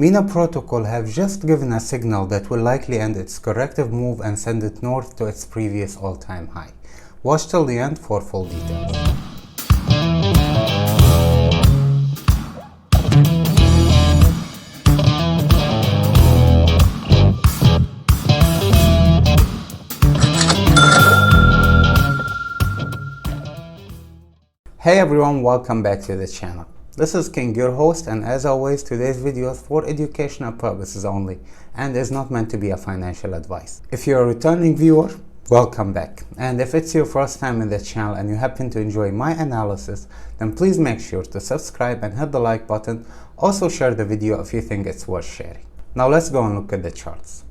Mina protocol have just given a signal that will likely end its corrective move and send it north to its previous all-time high. Watch till the end for full details. Hey everyone, welcome back to the channel. This is King, your host, and as always, today's video is for educational purposes only and is not meant to be a financial advice. If you're a returning viewer, welcome back. And if it's your first time in the channel and you happen to enjoy my analysis, then please make sure to subscribe and hit the like button. Also share the video if you think it's worth sharing. Now let's go and look at the charts.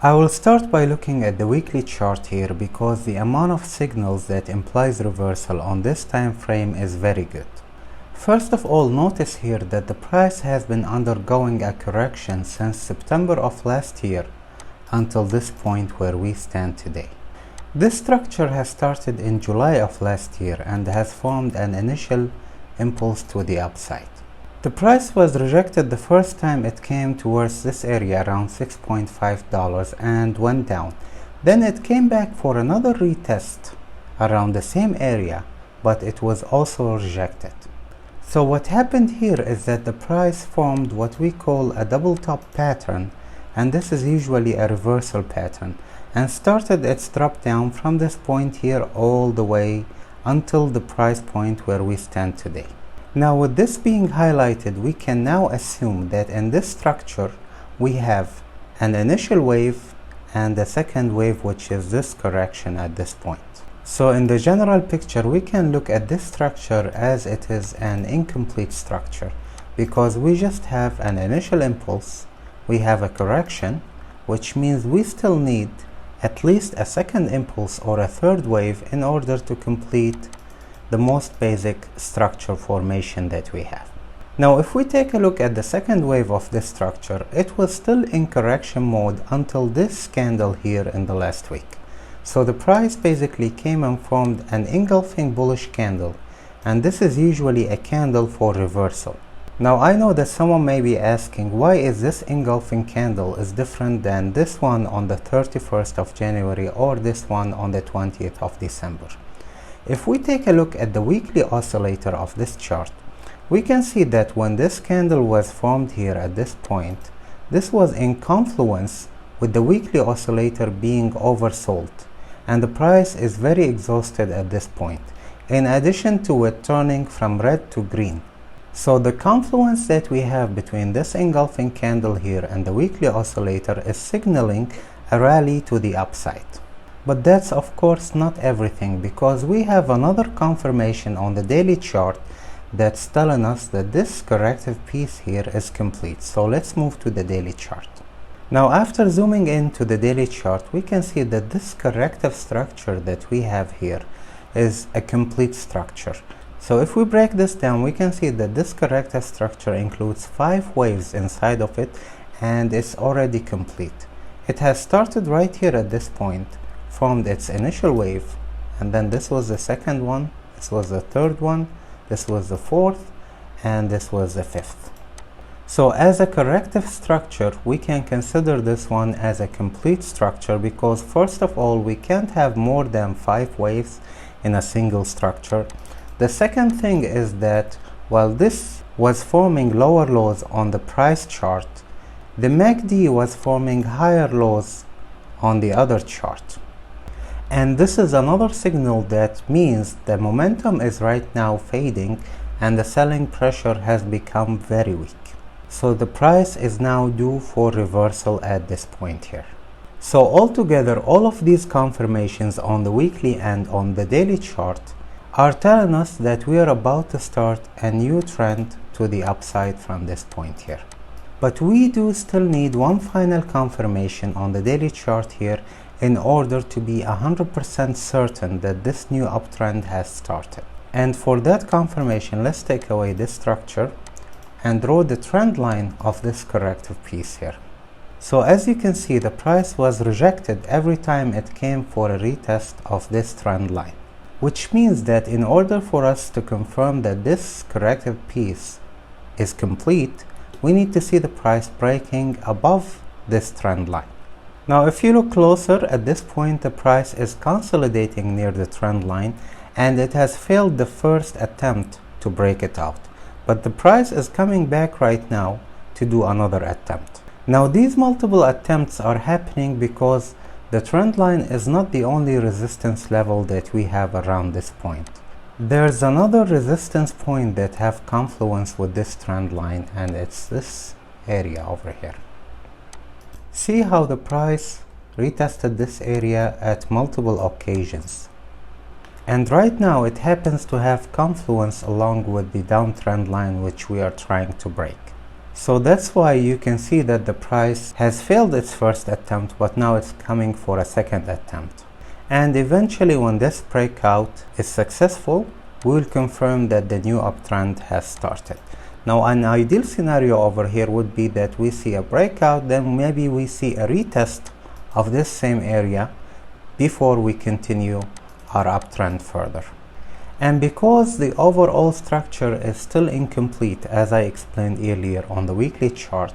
I will start by looking at the weekly chart here because the amount of signals that implies reversal on this time frame is very good. First of all, notice here that the price has been undergoing a correction since September of last year until this point where we stand today. This structure has started in July of last year and has formed an initial impulse to the upside. The price was rejected the first time it came towards this area around $6.5 and went down. Then it came back for another retest around the same area, but it was also rejected. So what happened here is that the price formed what we call a double top pattern, and this is usually a reversal pattern, and started its drop down from this point here all the way until the price point where we stand today. Now with this being highlighted, we can now assume that in this structure we have an initial wave and a second wave, which is this correction at this point. So in the general picture, we can look at this structure as it is an incomplete structure because we just have an initial impulse, we have a correction, which means we still need at least a second impulse or a third wave in order to complete the most basic structure formation that we have. Now if we take a look at the second wave of this structure, it was still in correction mode until this candle here in the last week. So the price basically came and formed an engulfing bullish candle, and this is usually a candle for reversal. Now I know that someone may be asking, why is this engulfing candle is different than this one on the 31st of January or this one on the 20th of December? If we take a look at the weekly oscillator of this chart, we can see that when this candle was formed here at this point, this was in confluence with the weekly oscillator being oversold, and the price is very exhausted at this point, in addition to it turning from red to green. So the confluence that we have between this engulfing candle here and the weekly oscillator is signaling a rally to the upside. But that's of course not everything, because we have another confirmation on the daily chart that's telling us that this corrective piece here is complete. So let's move to the daily chart. Now after zooming into the daily chart, we can see that this corrective structure that we have here is a complete structure. So if we break this down, we can see that this corrective structure includes 5 waves inside of it and is already complete. It has started right here at this point, formed its initial wave, and then this was the second one, this was the third one, this was the fourth, and this was the fifth. So as a corrective structure, we can consider this one as a complete structure because first of all, we can't have more than 5 waves in a single structure. The second thing is that while this was forming lower lows on the price chart, the MACD was forming higher lows on the other chart. And this is another signal that means the momentum is right now fading and the selling pressure has become very weak. So the price is now due for reversal at this point here. So altogether, all of these confirmations on the weekly and on the daily chart are telling us that we are about to start a new trend to the upside from this point here. But we do still need one final confirmation on the daily chart here in order to be 100% certain that this new uptrend has started. And for that confirmation, let's take away this structure and draw the trend line of this corrective piece here. So as you can see, the price was rejected every time it came for a retest of this trend line, which means that in order for us to confirm that this corrective piece is complete, we need to see the price breaking above this trend line. Now if you look closer, at this point the price is consolidating near the trend line and it has failed the first attempt to break it out. But the price is coming back right now to do another attempt. Now these multiple attempts are happening because the trend line is not the only resistance level that we have around this point. There's another resistance point that have confluence with this trend line, and it's this area over here. See how the price retested this area at multiple occasions. And right now it happens to have confluence along with the downtrend line which we are trying to break. So that's why you can see that the price has failed its first attempt, but now it's coming for a second attempt. And eventually when this breakout is successful, we will confirm that the new uptrend has started. Now an ideal scenario over here would be that we see a breakout, then maybe we see a retest of this same area before we continue our uptrend further. And because the overall structure is still incomplete, as I explained earlier on the weekly chart,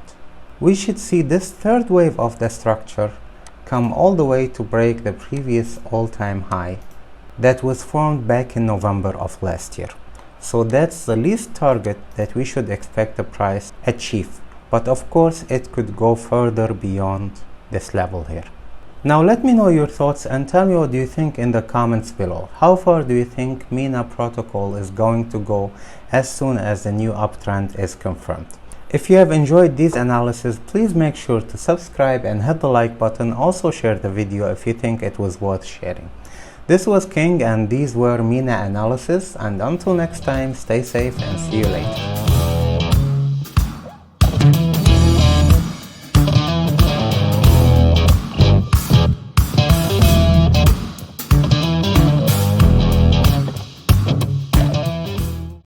we should see this third wave of the structure come all the way to break the previous all-time high that was formed back in November of last year. So that's the least target that we should expect the price achieve. But of course it could go further beyond this level here. Now let me know your thoughts and tell me what do you think in the comments below. How far do you think Mina protocol is going to go as soon as the new uptrend is confirmed? If you have enjoyed these analyses, please make sure to subscribe and hit the like button. Also share the video if you think it was worth sharing. This was King and these were Mina analysis, and until next time, stay safe and see you later.